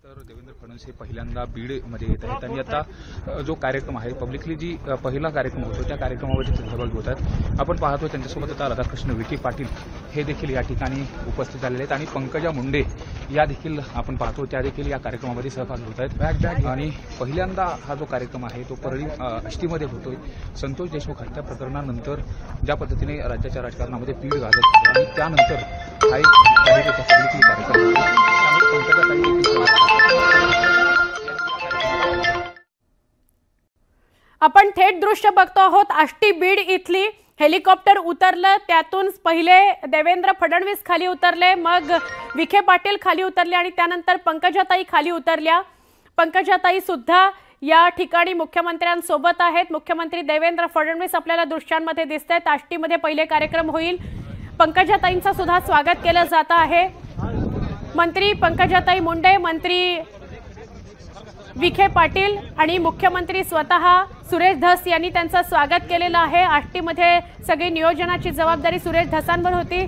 तर देवेंद्र फडणवीस हे पहिल्यांदा बीडमध्ये येत आहेत आणि आता जो कार्यक्रम आहे पब्लिकली जी पहिला कार्यक्रम होतो त्या कार्यक्रमामध्ये ते सहभागी होत आहेत। आपण पाहतो त्यांच्यासोबत आता राधाकृष्ण विखे पाटील हे देखील या ठिकाणी उपस्थित झालेले आहेत आणि पंकजा मुंडे या देखील आपण पाहतो त्या देखील या कार्यक्रमामध्ये सहभागी होत आहेत। आणि पहिल्यांदा हा जो कार्यक्रम आहे तो परळी आष्टीमध्ये होतोय। संतोष देशमुख हत्या प्रकरणानंतर ज्या पद्धतीने राज्याच्या राजकारणामध्ये पीड गाजत आणि त्यानंतर हा एक पब्लिकली कार्यक्रम आपण थेट दृश्य बघतो आहोत। आष्टी बीड इथली हेलिकॉप्टर उतरलं, त्यातून पहिले देवेंद्र फडणवीस खाली उतरले, मग विखे पाटील खाली उतरले आणि त्यानंतर पंकजाताई खाली उतरल्या। पंकजाताई सुद्धा या ठिकाणी मुख्यमंत्र्यांसोबत आहेत। मुख्यमंत्री देवेंद्र फडणवीस आपल्याला दृश्यांमध्ये दिसतात। आष्टीमध्ये पहिले कार्यक्रम होईल। पंकजाताईंचं सुद्धा स्वागत केलं जात आहे। मंत्री पंकजाताई मुंडे, मंत्री विखे पाटील आणि मुख्यमंत्री स्वतः सुरेश धस यांनी त्यांचं स्वागत केलेलं आहे। आष्टीमध्ये सगळी नियोजनाची जबाबदारी सुरेश धसांवर होती।